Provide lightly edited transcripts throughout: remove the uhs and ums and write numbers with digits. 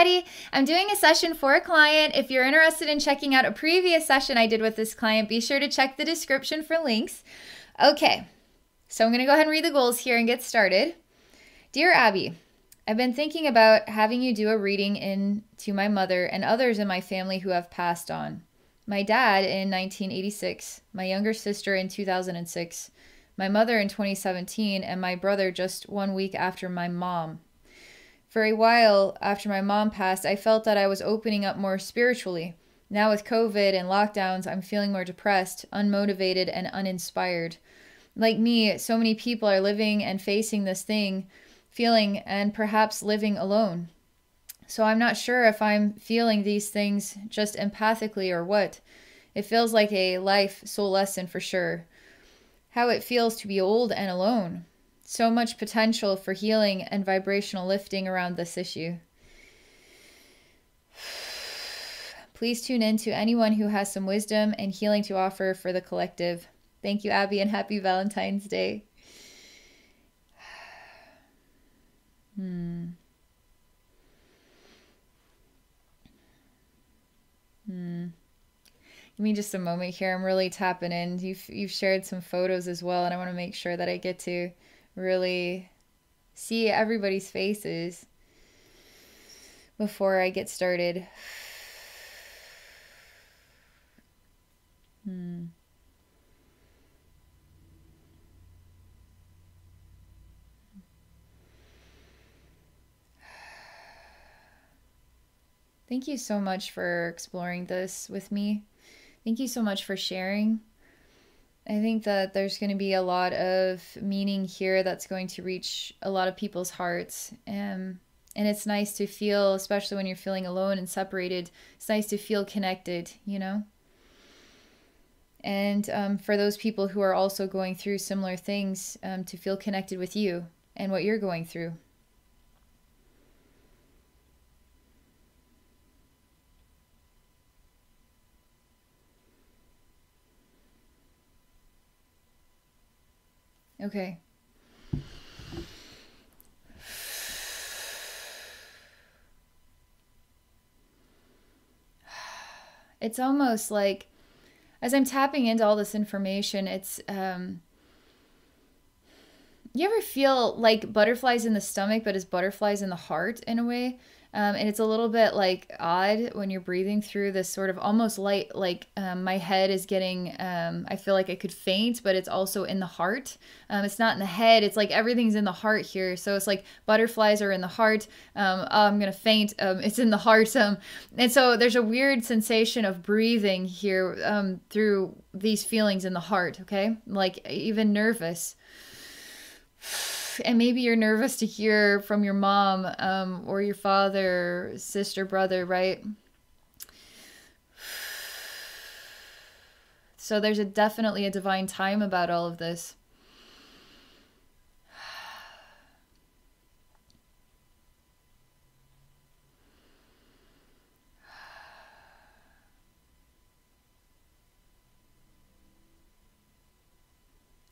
everybody. I'm doing a session for a client. If you're interested in checking out a previous session I did with this client, be sure to check the description for links. Okay, so I'm going to go ahead and read the goals here and get started. Dear Abby, I've been thinking about having you do a reading into my mother and others in my family who have passed on. My dad in 1986, my younger sister in 2006, my mother in 2017, and my brother just 1 week after my mom. For a while after my mom passed, I felt that I was opening up more spiritually. Now with COVID and lockdowns, I'm feeling more depressed, unmotivated, and uninspired. Like me, so many people are living and facing this thing, feeling and perhaps living alone. So I'm not sure if I'm feeling these things just empathically or what. It feels like a life soul lesson for sure. How it feels to be old and alone. So much potential for healing and vibrational lifting around this issue. Please tune in to anyone who has some wisdom and healing to offer for the collective. Thank you, Abby, and happy Valentine's Day. Give me just a moment here. I'm really tapping in. You've shared some photos as well, and I want to make sure that I get to really see everybody's faces before I get started. Thank you so much for exploring this with me. Thank you so much for sharing. I think that there's going to be a lot of meaning here that's going to reach a lot of people's hearts. And it's nice to feel, especially when you're feeling alone and separated, it's nice to feel connected, you know? And for those people who are also going through similar things, to feel connected with you and what you're going through. Okay. It's almost like, as I'm tapping into all this information, it's, you ever feel like butterflies in the stomach, but as butterflies in the heart in a way? And it's a little bit like odd when you're breathing through this sort of almost light, like my head is getting, I feel like I could faint, but it's also in the heart. It's not in the head. It's like everything's in the heart here. So it's like butterflies are in the heart. Oh, I'm going to faint. It's in the heart. And so there's a weird sensation of breathing here through these feelings in the heart. Okay. Like even nervous. And maybe you're nervous to hear from your mom or your father, sister, brother, right? So there's definitely a divine time about all of this.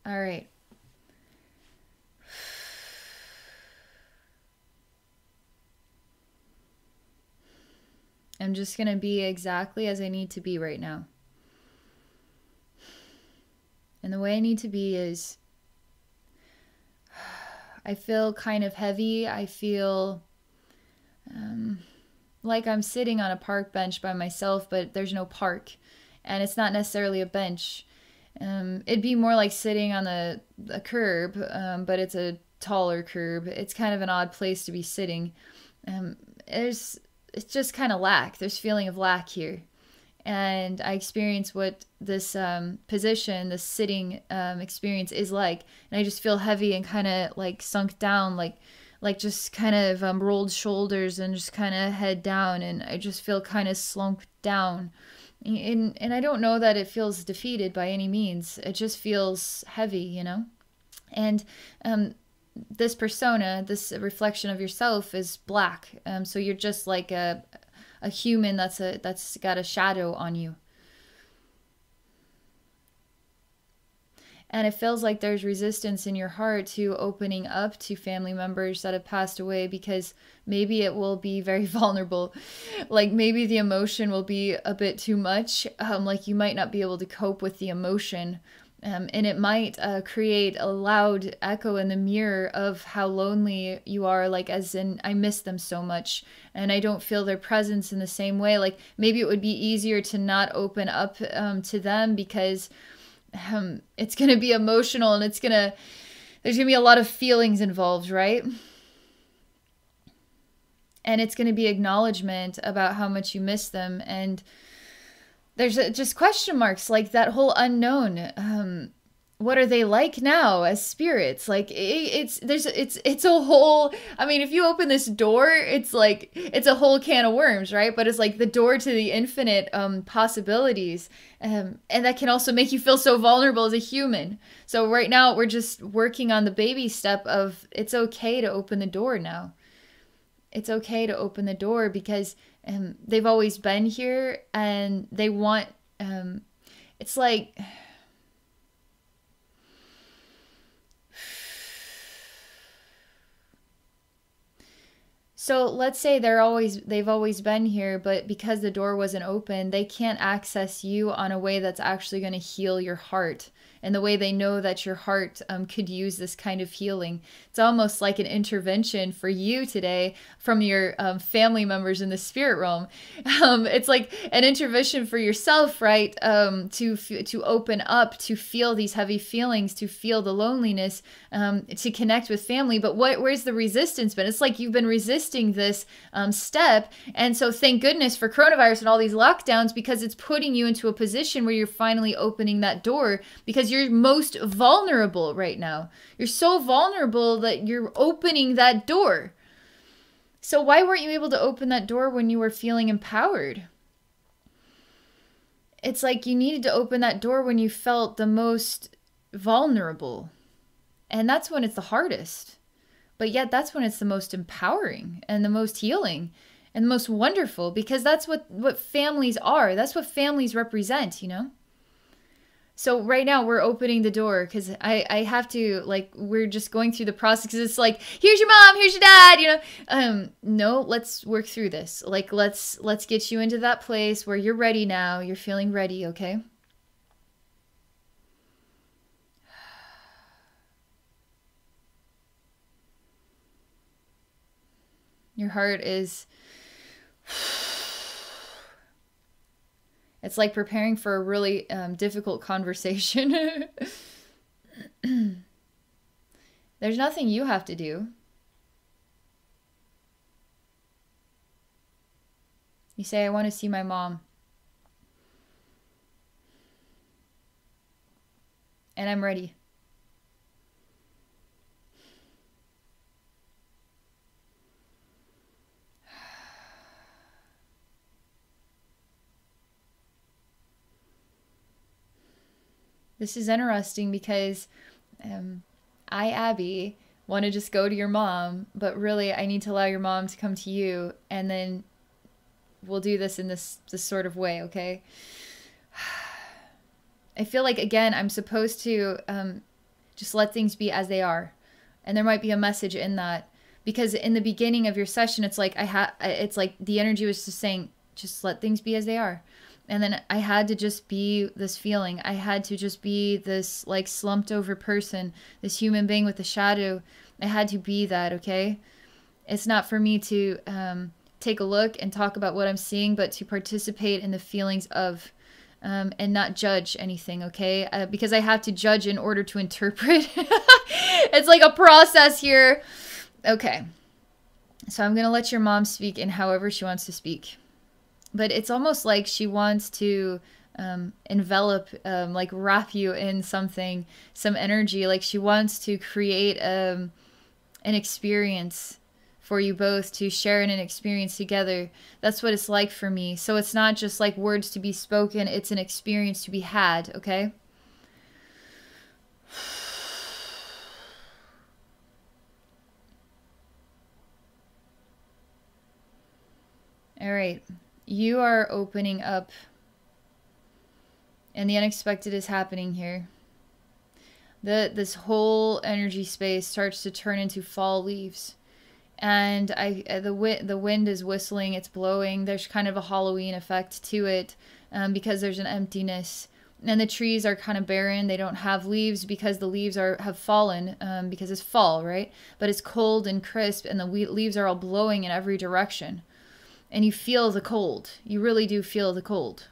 All right. I'm just going to be exactly as I need to be right now. And the way I need to be is, I feel kind of heavy. I feel like I'm sitting on a park bench by myself, but there's no park. And it's not necessarily a bench. It'd be more like sitting on a curb, but it's a taller curb. It's kind of an odd place to be sitting. It's just kind of lack. There's feeling of lack here. And I experience what this position, this sitting experience is like. And I just feel heavy and kind of like sunk down, like just kind of rolled shoulders and just kind of head down. And I just feel kind of slumped down. And I don't know that it feels defeated by any means. It just feels heavy, you know? And this persona, this reflection of yourself is black. So you're just like a human that's got a shadow on you. And it feels like there's resistance in your heart to opening up to family members that have passed away, because maybe it will be very vulnerable. Like maybe the emotion will be a bit too much. Like you might not be able to cope with the emotion. And it might create a loud echo in the mirror of how lonely you are, like as in, I miss them so much and I don't feel their presence in the same way. Like maybe it would be easier to not open up to them, because it's going to be emotional and there's going to be a lot of feelings involved, right? And it's going to be acknowledgement about how much you miss them. And there's just question marks, like that whole unknown. What are they like now as spirits? Like it's a whole, I mean, if you open this door, it's like, it's a whole can of worms, right? But it's like the door to the infinite possibilities. And that can also make you feel so vulnerable as a human. So right now we're just working on the baby step of, it's okay to open the door now. It's okay to open the door, because they've always been here and they want, it's like, so let's say they've always been here, but because the door wasn't open, they can't access you on a way that's actually going to heal your heart. And the way they know that your heart could use this kind of healing. It's almost like an intervention for you today from your family members in the spirit realm. It's like an intervention for yourself, right? To open up, to feel these heavy feelings, to feel the loneliness, to connect with family. But where's the resistance been? It's like you've been resisting this step. And so thank goodness for coronavirus and all these lockdowns, because it's putting you into a position where you're finally opening that door, because you're most vulnerable right now. You're so vulnerable that you're opening that door. So why weren't you able to open that door when you were feeling empowered? It's like you needed to open that door when you felt the most vulnerable. And that's when it's the hardest. But yet that's when it's the most empowering and the most healing and the most wonderful, because that's what families are. That's what families represent, you know? So right now we're opening the door, because I have to, like, we're just going through the process, because it's like, here's your mom, here's your dad, you know. No, let's work through this. Like, let's get you into that place where you're ready now. You're feeling ready, okay? Your heart is... It's like preparing for a really difficult conversation. There's nothing you have to do. You say, I want to see my mom. And I'm ready. This is interesting, because I, Abby, want to just go to your mom, but really I need to allow your mom to come to you, and then we'll do this in this sort of way, okay? I feel like, again, I'm supposed to just let things be as they are. And there might be a message in that, because in the beginning of your session, it's like it's like the energy was just saying, just let things be as they are. And then I had to just be this feeling. I had to just be this, like, slumped over person, this human being with a shadow. I had to be that, okay? It's not for me to take a look and talk about what I'm seeing, but to participate in the feelings of, and not judge anything, okay? Because I have to judge in order to interpret. It's like a process here. Okay. So I'm going to let your mom speak in however she wants to speak. But it's almost like she wants to envelop, like wrap you in something, some energy. Like she wants to create an experience for you both, to share in an experience together. That's what it's like for me. So it's not just like words to be spoken. It's an experience to be had, okay? All right. You are opening up, and the unexpected is happening here. This whole energy space starts to turn into fall leaves. And the wind is whistling, it's blowing. There's kind of a Halloween effect to it, because there's an emptiness. And the trees are kind of barren. They don't have leaves because the leaves have fallen, because it's fall, right? But it's cold and crisp, and the leaves are all blowing in every direction. And you feel the cold. You really do feel the cold.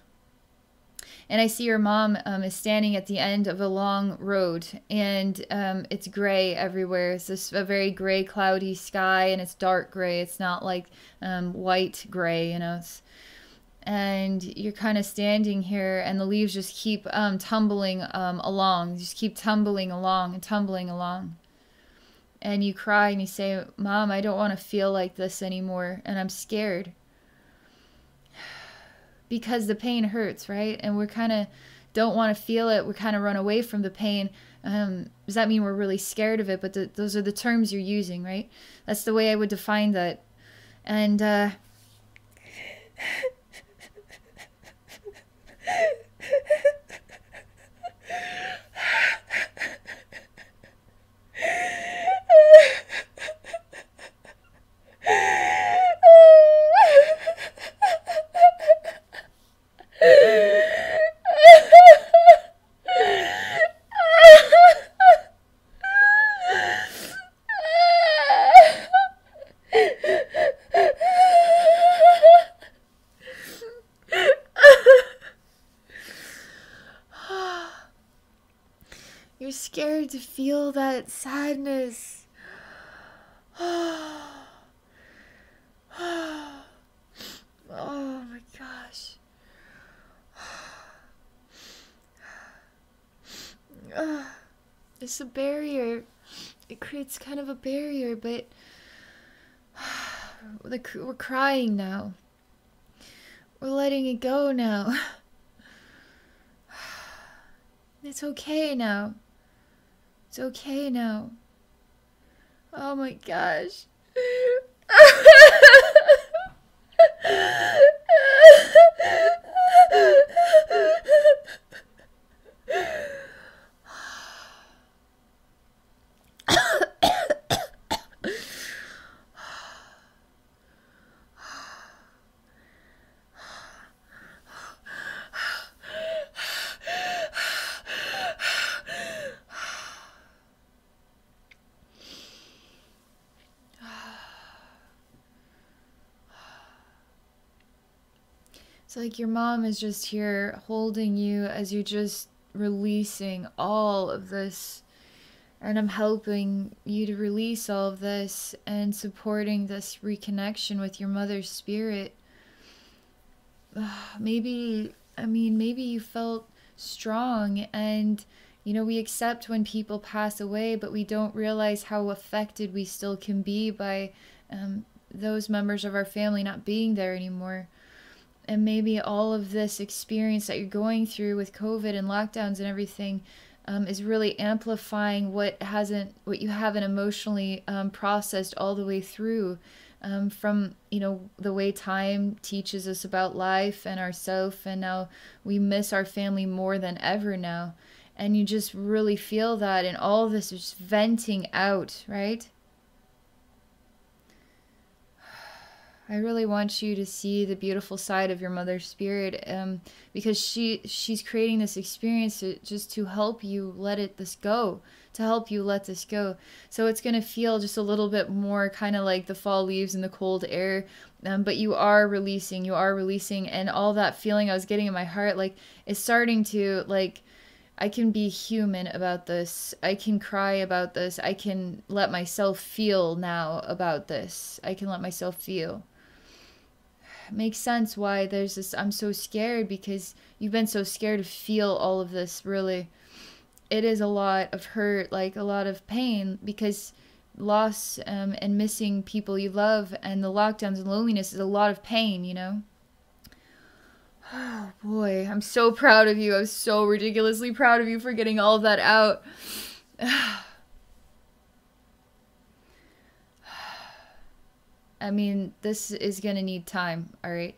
And I see your mom is standing at the end of a long road, and it's gray everywhere. It's just a very gray, cloudy sky, and it's dark gray. It's not like white gray, you know. And you're kind of standing here, and the leaves just keep tumbling along. Just keep tumbling along and tumbling along. And you cry and you say, "Mom, I don't want to feel like this anymore, and I'm scared." Because the pain hurts, right? And we kind of don't want to feel it. We kind of run away from the pain. Does that mean we're really scared of it? But those are the terms you're using, right? That's the way I would define that. And you're scared to feel that sadness. Oh my gosh. It's a barrier. It creates kind of a barrier, but we're crying now. We're letting it go now. It's okay now. It's okay now. Oh my gosh. It's like your mom is just here holding you as you're just releasing all of this. And I'm helping you to release all of this and supporting this reconnection with your mother's spirit. Maybe you felt strong, and we accept when people pass away, but we don't realize how affected we still can be by those members of our family not being there anymore. And maybe all of this experience that you're going through with COVID and lockdowns and everything is really amplifying what you haven't emotionally processed all the way through, from the way time teaches us about life and ourself, and now we miss our family more than ever now, and you just really feel that, and all of this is venting out, right? I really want you to see the beautiful side of your mother's spirit, because she's creating this experience just to help you let this go. So it's going to feel just a little bit more kind of like the fall leaves in the cold air, but you are releasing, and all that feeling I was getting in my heart, like, is starting to, like, I can be human about this. I can cry about this. I can let myself feel now about this. I can let myself feel. Makes sense why there's this, I'm so scared, because you've been so scared to feel all of this. Really, it is a lot of hurt, like a lot of pain, because loss and missing people you love, and the lockdowns and loneliness is a lot of pain, Oh boy, I'm so proud of you. I'm so ridiculously proud of you for getting all of that out. I mean, this is going to need time, all right?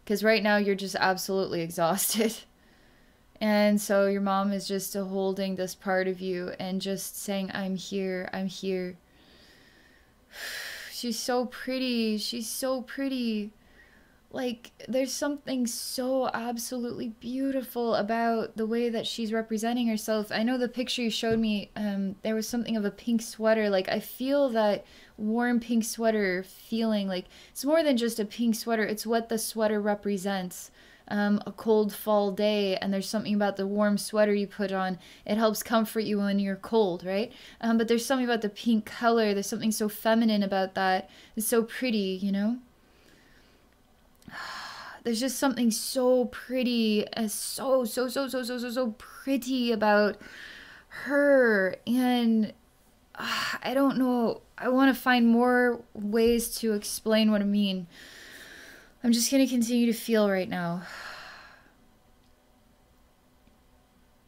Because right now you're just absolutely exhausted. And so your mom is just holding this part of you and just saying, I'm here, I'm here. She's so pretty. She's so pretty. Like, there's something so absolutely beautiful about the way that she's representing herself. I know the picture you showed me, there was something of a pink sweater. Like, I feel that warm pink sweater feeling. Like, it's more than just a pink sweater. It's what the sweater represents. A cold fall day, and there's something about the warm sweater you put on. It helps comfort you when you're cold, right? But there's something about the pink color. There's something so feminine about that. It's so pretty, you know? There's just something so pretty, so pretty about her. And I don't know. I want to find more ways to explain what I mean. I'm just going to continue to feel right now.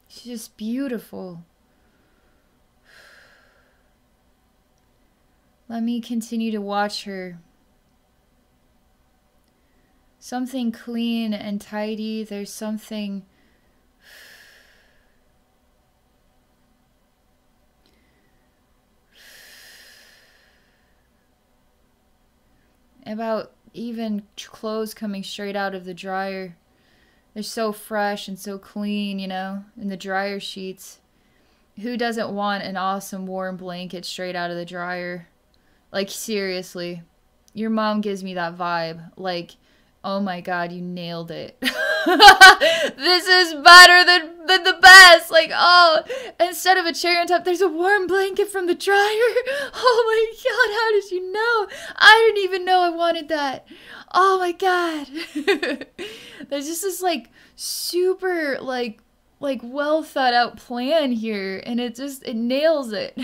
She's just beautiful. Let me continue to watch her. Something clean and tidy. There's something about even clothes coming straight out of the dryer. They're so fresh and so clean, you know, in the dryer sheets. Who doesn't want an awesome warm blanket straight out of the dryer? Like, seriously. Your mom gives me that vibe. Like, oh my God, you nailed it. This is better than the best. Like, oh, instead of a cherry on top, there's a warm blanket from the dryer. Oh my God, how did you know? I didn't even know I wanted that. Oh my God. There's just this like super like well thought out plan here, and it nails it.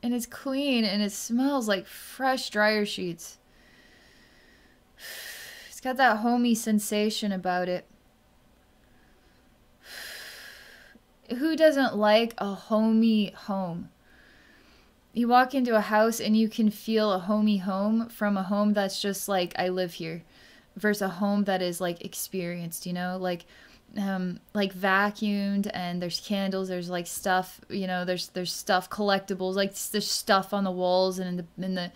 And it's clean, and it smells like fresh dryer sheets. It's got that homey sensation about it. Who doesn't like a homey home? You walk into a house and you can feel a homey home from a home that's just like, I live here, versus a home that is like experienced, you know, like vacuumed, and there's candles, there's like stuff, you know, there's stuff, collectibles, like there's stuff on the walls and in the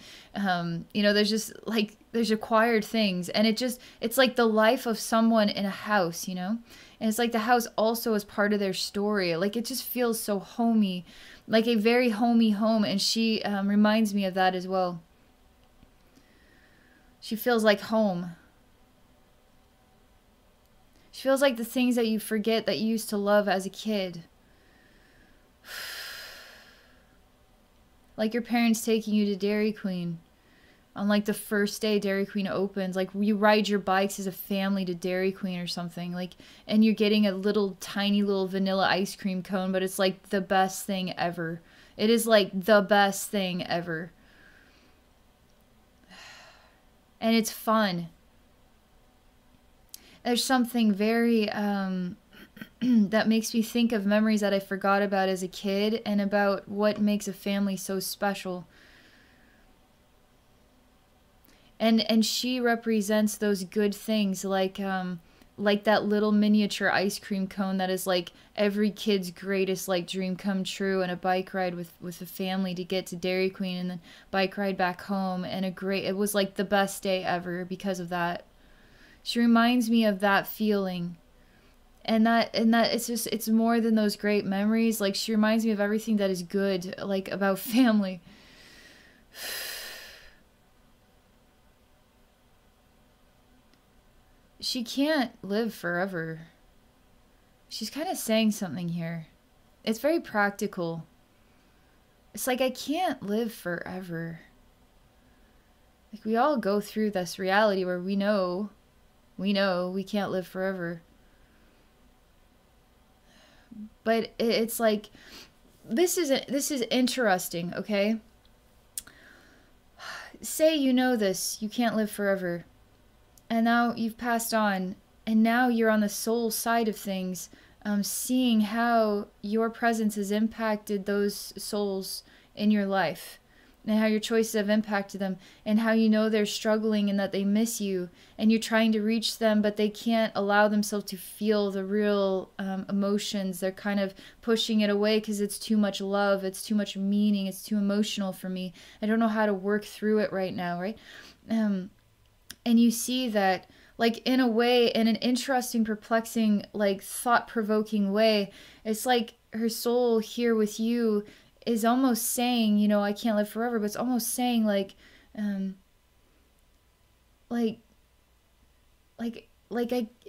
you know, there's just like, there's acquired things, and it's like the life of someone in a house, you know, and it's like the house also is part of their story. Like, it just feels so homey, like a very homey home, and she reminds me of that as well. She feels like home. She feels like the things that you forget that you used to love as a kid. Like your parents taking you to Dairy Queen on like the first day Dairy Queen opens. Like, you ride your bikes as a family to Dairy Queen or something. Like, and you're getting a little tiny little vanilla ice cream cone, but it's like the best thing ever. It is like the best thing ever. And it's fun. There's something very that makes me think of memories that I forgot about as a kid, and about what makes a family so special. And she represents those good things, like that little miniature ice cream cone that is like every kid's greatest like dream come true, and a bike ride with the family to get to Dairy Queen, and then bike ride back home, and it was like the best day ever because of that. She reminds me of that feeling. And that it's more than those great memories. Like, she reminds me of everything that is good, like, about family. She can't live forever. She's kind of saying something here. It's very practical. It's like, I can't live forever. Like, we all go through this reality where we know we can't live forever. But it's like, this is interesting, okay? Say you know this, you can't live forever. And now you've passed on, and now you're on the soul side of things, seeing how your presence has impacted those souls in your life. and how your choices have impacted them, and how you know they're struggling and that they miss you, and you're trying to reach them, but they can't allow themselves to feel the real emotions. They're kind of pushing it away because it's too much love, it's too much meaning, it's too emotional for me. I don't know how to work through it right now, right? And you see that, like, in a way, in an interesting, perplexing, like, thought-provoking way, it's like her soul here with you is almost saying, you know, I can't live forever, but it's almost saying, like, like,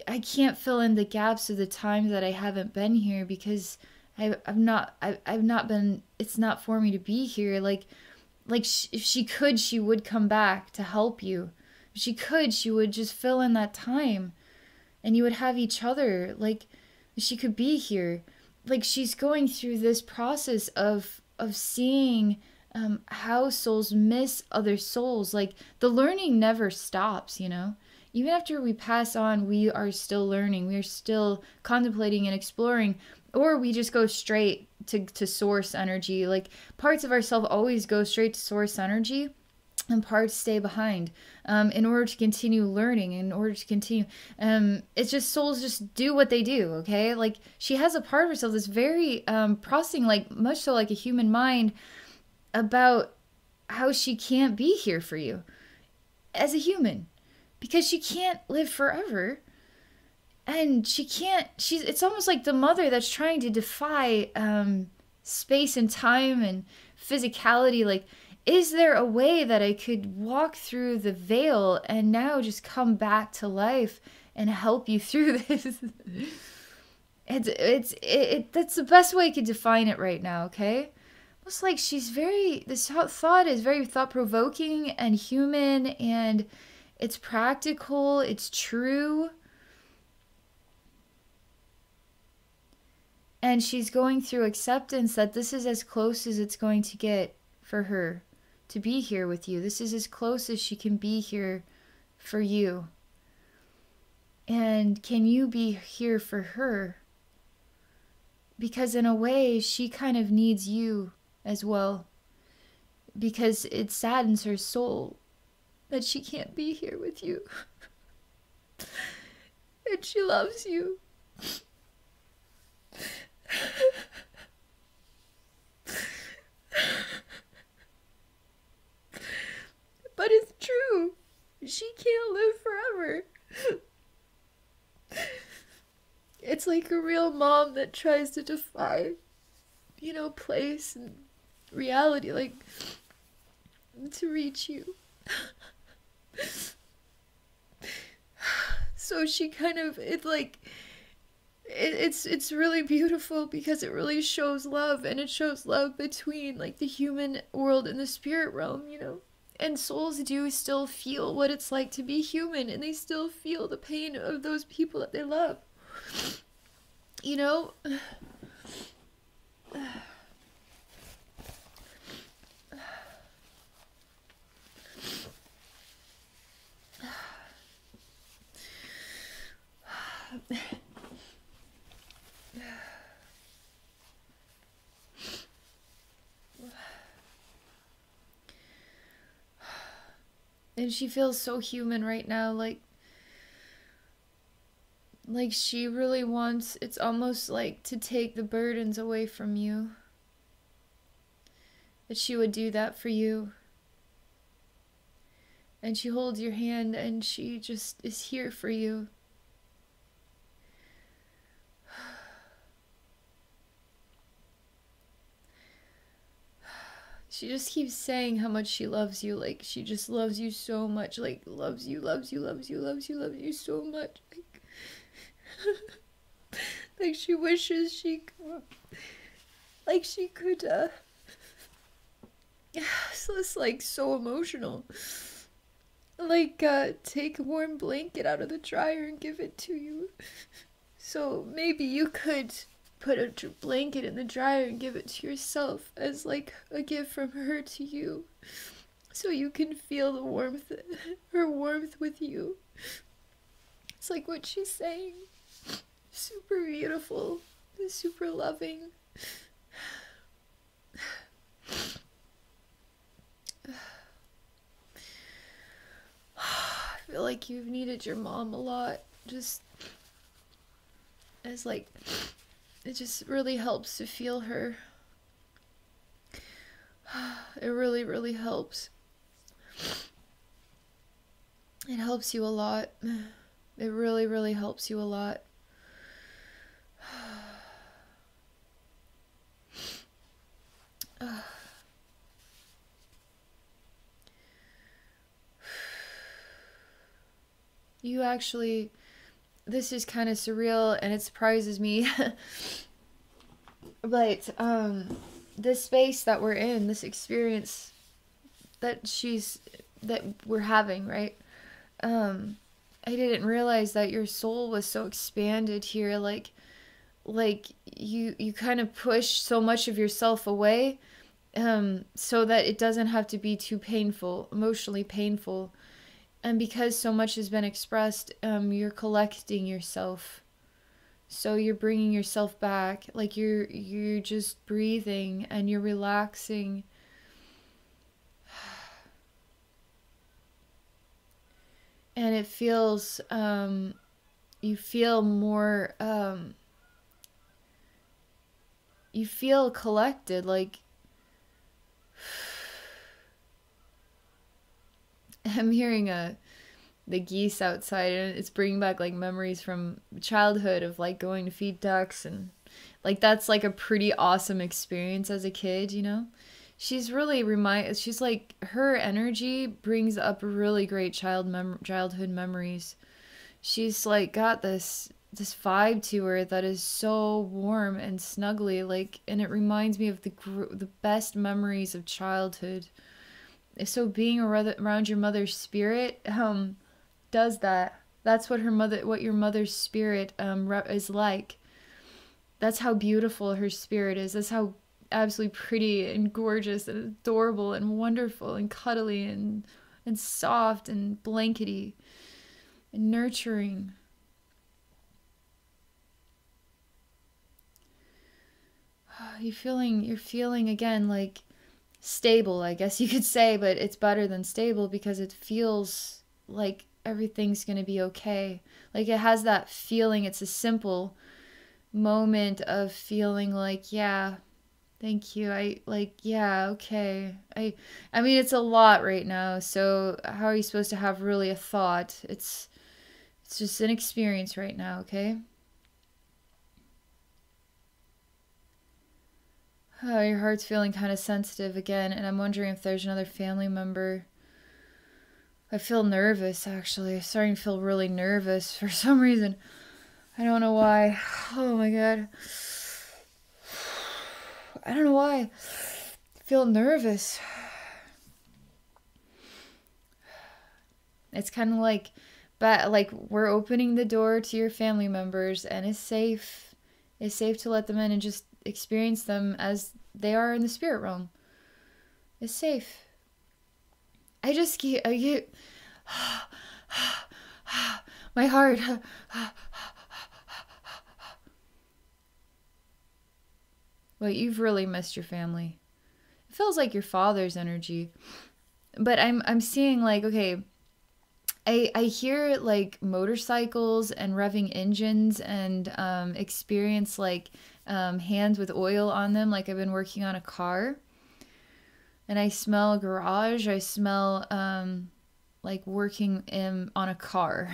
I can't fill in the gaps of the time that I haven't been here because I've not been, it's not for me to be here. Like if she could, she would come back to help you. If she could, she would just fill in that time and you would have each other. Like, she could be here. Like, she's going through this process of seeing how souls miss other souls. Like, the learning never stops, you know? Even after we pass on, we are still learning. We are still contemplating and exploring. Or we just go straight to source energy. Like, parts of ourselves always go straight to source energy, and parts stay behind in order to continue learning, in order to continue. It's just souls just do what they do, okay? Like, she has a part of herself that's very processing, like, much so like a human mind, about how she can't be here for you as a human because she can't live forever. And she can't, it's almost like the mother that's trying to defy space and time and physicality. Like, is there a way that I could walk through the veil and now just come back to life and help you through this? That's the best way I could define it right now, okay? It's like this thought is very thought-provoking and human, and it's practical, it's true. And she's going through acceptance that this is as close as it's going to get for her to be here with you. This is as close as she can be here for you. And can you be here for her? Because in a way, she kind of needs you as well. Because it saddens her soul that she can't be here with you. And she loves you. But it's true. She can't live forever. It's like a real mom that tries to defy, you know, place and reality, like, to reach you. So she kind of, it's really beautiful because it really shows love, and it shows love between, like, the human world and the spirit realm, you know. And souls do still feel what it's like to be human, and they still feel the pain of those people that they love. You know? And she feels so human right now, like she really wants, it's almost like to take the burdens away from you. That she would do that for you. And she holds your hand and she just is here for you. She just keeps saying how much she loves you. Like, she just loves you so much. Like, loves you so much. Like, she wishes she could, like, she could, so it's, like, so emotional. Like, take a warm blanket out of the dryer and give it to you. So maybe you could put a blanket in the dryer and give it to yourself as, like, a gift from her to you, so you can feel the warmth, her warmth with you. It's like what she's saying. Super beautiful, super loving. feel like you've needed your mom a lot. Just as like, it just really helps to feel her. It really, really helps. It helps you a lot. It really, really helps you a lot. You actually, this is kind of surreal and it surprises me. But this space that we're in, this experience that we're having, right? I didn't realize that your soul was so expanded here. Like you kind of push so much of yourself away, so that it doesn't have to be too painful, emotionally painful. And because so much has been expressed, you're collecting yourself. So you're bringing yourself back, like you're just breathing and you're relaxing. And it feels, you feel more, you feel collected, like, I'm hearing the geese outside, and it's bringing back like memories from childhood of like going to feed ducks, and like that's like a pretty awesome experience as a kid, you know. She's really she's like, her energy brings up really great childhood memories. She's like got this vibe to her that is so warm and snuggly, like, and it reminds me of the best memories of childhood. So being around your mother's spirit does that. That's what your mother's spirit is like. That's how beautiful her spirit is. That's how absolutely pretty and gorgeous and adorable and wonderful and cuddly and soft and blankety and nurturing. You're feeling again like stable, I guess you could say, but it's better than stable because it feels like everything's gonna be okay. Like it has that feeling. It's a simple moment of feeling like, yeah, thank you. Yeah, okay. I mean, it's a lot right now. So how are you supposed to have really a thought? It's just an experience right now, okay? Oh, your heart's feeling kind of sensitive again, and I'm wondering if there's another family member. I feel nervous, actually. I'm starting to feel really nervous for some reason. I don't know why. Oh my god. I don't know why. I feel nervous. It's kind of like, like we're opening the door to your family members, and it's safe. It's safe to let them in and just experience them as they are in the spirit realm. It's safe. I get my heart. Well, you've really missed your family. It feels like your father's energy. But I'm seeing like, okay, I hear like motorcycles and revving engines and experience like hands with oil on them, like I've been working on a car. And I smell a garage. I smell like working on a car.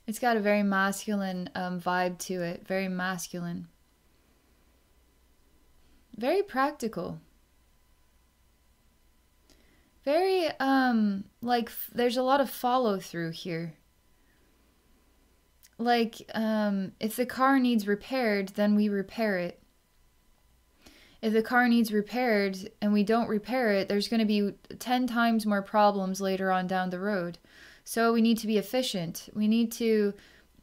It's got a very masculine vibe to it. Very masculine. Very practical. Very, like, there's a lot of follow through here. Like, if the car needs repaired, then we repair it. If the car needs repaired and we don't repair it, there's going to be 10 times more problems later on down the road. So we need to be efficient. We need to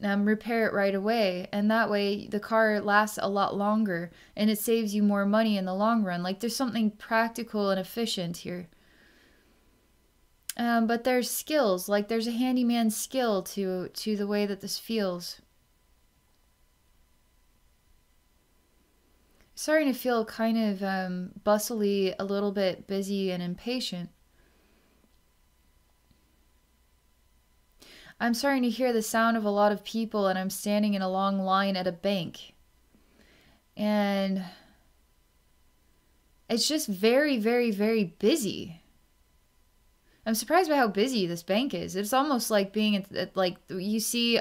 repair it right away. And that way the car lasts a lot longer and it saves you more money in the long run. Like there's something practical and efficient here. But there's skills, like there's a handyman skill to the way that this feels. starting to feel kind of bustly, a little bit busy and impatient. I'm starting to hear the sound of a lot of people, and I'm standing in a long line at a bank. And it's just very, very, very busy. I'm surprised by how busy this bank is. It's almost like being at like you see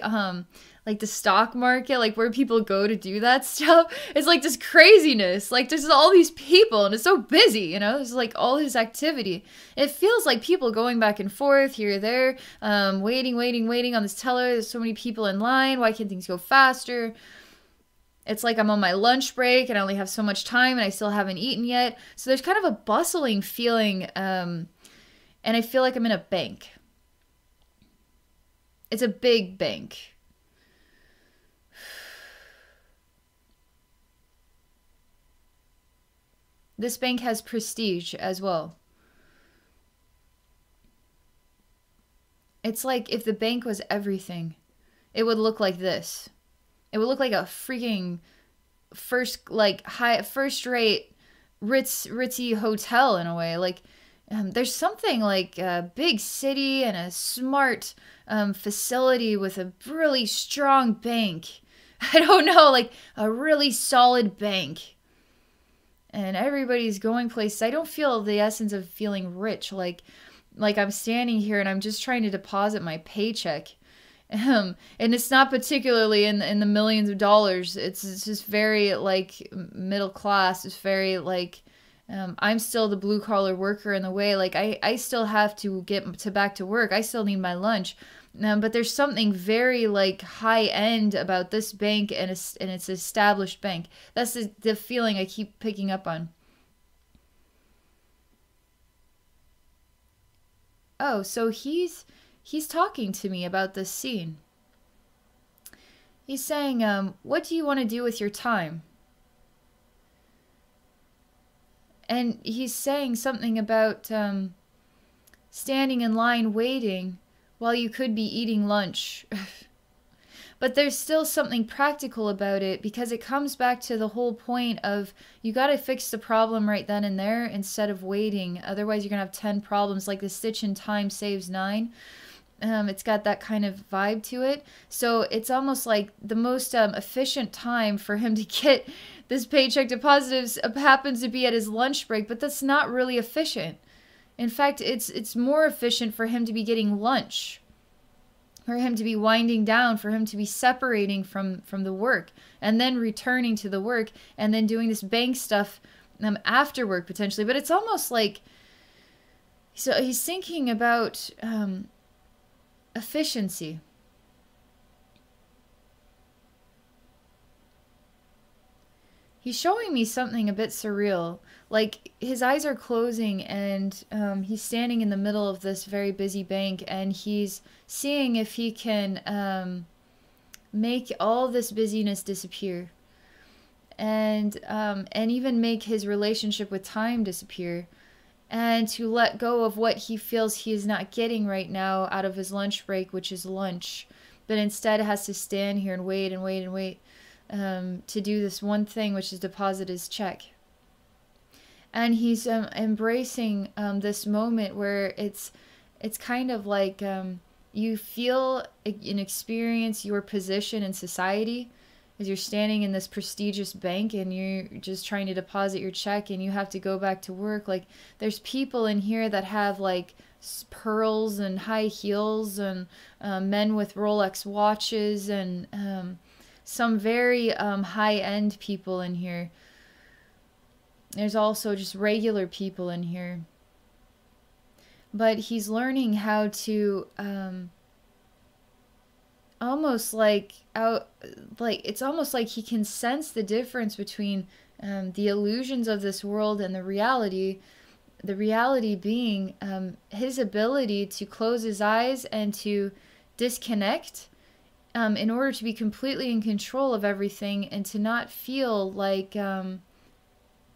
like the stock market, like where people go to do that stuff. It's like this craziness. Like there's all these people and it's so busy, you know? There's like all this activity. It feels like people going back and forth here, there, waiting on this teller. There's so many people in line. Why can't things go faster? It's like I'm on my lunch break and I only have so much time and I still haven't eaten yet. So there's kind of a bustling feeling, and I feel like I'm in a bank. It's a big bank. This bank has prestige as well. It's like if the bank was everything, it would look like this. It would look like a freaking first rate ritzy hotel in a way. Like there's something like a big city and a smart facility with a really strong bank. I don't know, like a really solid bank. And everybody's going places. I don't feel the essence of feeling rich. Like I'm standing here and I'm just trying to deposit my paycheck. And it's not particularly in the millions of dollars. It's just very like middle class. It's very like I'm still the blue collar worker in the way. Like I still have to get back to work. I still need my lunch. But there's something very like high end about this bank and its established bank. That's the feeling I keep picking up on. Oh, so he's talking to me about this scene. He's saying, what do you want to do with your time? And he's saying something about standing in line waiting while you could be eating lunch. But there's still something practical about it because it comes back to the whole point of you got to fix the problem right then and there instead of waiting. Otherwise, you're going to have 10 problems, like the stitch in time saves 9. It's got that kind of vibe to it. So it's almost like the most efficient time for him to get this paycheck deposit happens to be at his lunch break, but that's not really efficient. In fact, it's more efficient for him to be getting lunch, for him to be winding down, for him to be separating from the work and then returning to the work and then doing this bank stuff after work potentially. But it's almost like, so he's thinking about efficiency. He's showing me something a bit surreal. Like his eyes are closing and he's standing in the middle of this very busy bank and he's seeing if he can make all this busyness disappear and even make his relationship with time disappear and to let go of what he feels he is not getting right now out of his lunch break, which is lunch, but instead has to stand here and wait and wait and wait to do this one thing, which is deposit his check. And he's embracing this moment where it's kind of like you feel and experience your position in society as you're standing in this prestigious bank and you're just trying to deposit your check and you have to go back to work. Like there's people in here that have like pearls and high heels and men with Rolex watches and some very high-end people in here. There's also just regular people in here. But he's learning how to almost like it's almost like he can sense the difference between the illusions of this world and the reality being his ability to close his eyes and to disconnect in order to be completely in control of everything and to not feel like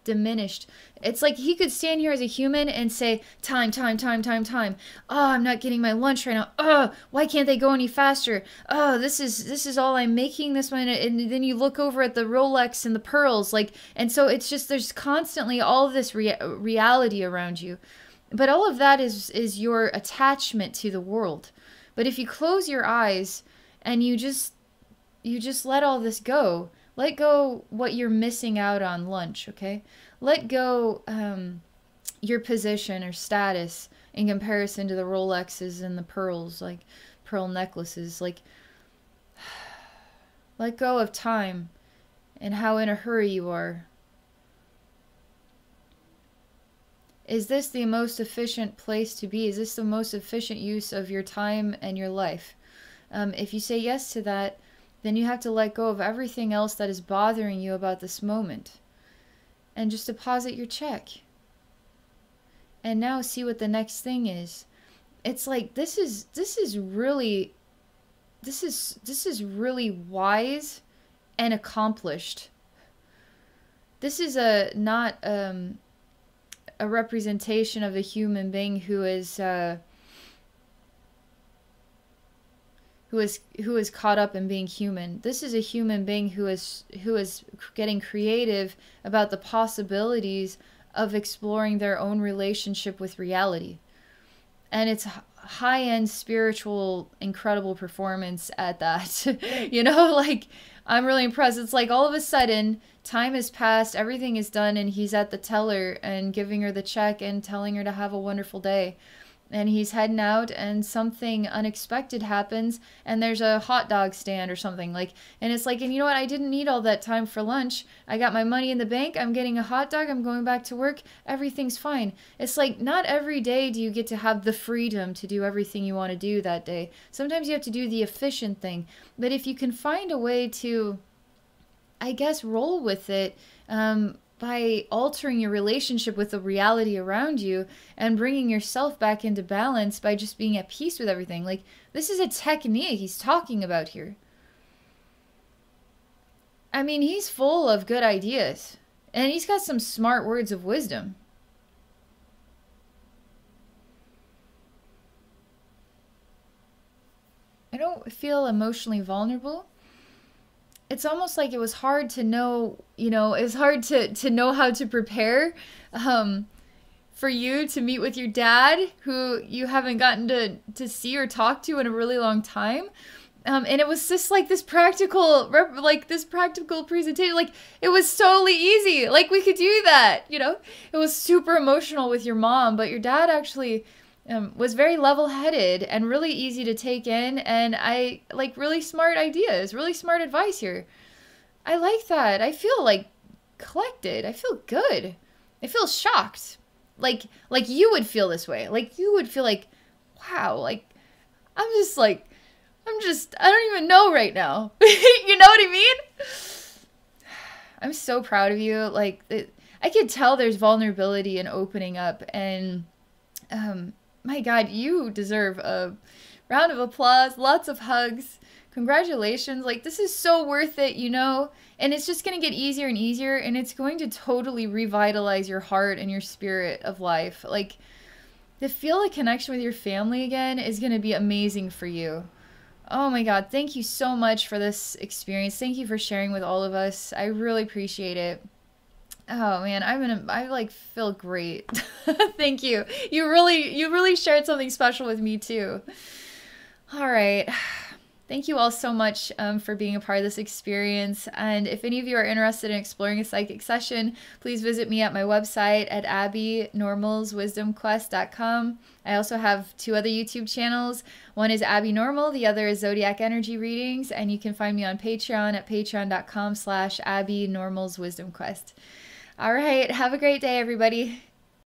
diminished. It's like he could stand here as a human and say, time, time, time, time, time. Oh, I'm not getting my lunch right now. Oh, why can't they go any faster? Oh, this is all I'm making this one. And then you look over at the Rolex and the pearls, like, and so it's just, there's constantly all of this reality around you. But all of that is your attachment to the world. But if you close your eyes and you just let all this go, let go what you're missing out on lunch, okay? Let go your position or status in comparison to the Rolexes and the pearls, like pearl necklaces. Like, let go of time and how in a hurry you are. Is this the most efficient place to be? Is this the most efficient use of your time and your life? If you say yes to that, then you have to let go of everything else that is bothering you about this moment. And just deposit your check. And now see what the next thing is. It's like, this is really wise and accomplished. This is not a representation of a human being who is caught up in being human. This is a human being who is getting creative about the possibilities of exploring their own relationship with reality. And it's high-end spiritual, incredible performance at that. You know, like, I'm really impressed. It's like all of a sudden, time has passed, everything is done, and he's at the teller and giving her the check and telling her to have a wonderful day. And he's heading out and something unexpected happens and there's a hot dog stand or something, like, and it's like, and you know what, I didn't need all that time for lunch. I got my money in the bank, I'm getting a hot dog, I'm going back to work, everything's fine. It's like, not every day do you get to have the freedom to do everything you want to do that day. Sometimes you have to do the efficient thing. But if you can find a way to, I guess, roll with it, by altering your relationship with the reality around you and bringing yourself back into balance by just being at peace with everything. Like, this is a technique he's talking about here. I mean, he's full of good ideas. And he's got some smart words of wisdom. I don't feel emotionally vulnerable. It's almost like it was hard to know, you know, it was hard to know how to prepare for you to meet with your dad, who you haven't gotten to see or talk to in a really long time. And it was just like this practical presentation. Like, it was totally easy. Like, we could do that, you know. It was super emotional with your mom, but your dad actually was very level-headed and really easy to take in, and I like really smart ideas, really smart advice here. I like that. I feel like collected. I feel good. I feel shocked. Like you would feel this way. Like, you would feel like, wow, like, I don't even know right now. You know what I mean? I'm so proud of you. Like, I could tell there's vulnerability and opening up, and my God, you deserve a round of applause, lots of hugs. Congratulations. Like, this is so worth it, you know? And it's just going to get easier and easier, and it's going to totally revitalize your heart and your spirit of life. Like, to feel a connection with your family again is going to be amazing for you. Oh my God, thank you so much for this experience. Thank you for sharing with all of us. I really appreciate it. Oh man, I like feel great. Thank you. You really shared something special with me too. All right. Thank you all so much for being a part of this experience. And if any of you are interested in exploring a psychic session, please visit me at my website at abbynormalswisdomquest.com. I also have 2 other YouTube channels. One is Abbey Normal, the other is Zodiac Energy Readings, and you can find me on Patreon at patreon.com/abbynormalswisdomquest. All right, have a great day, everybody.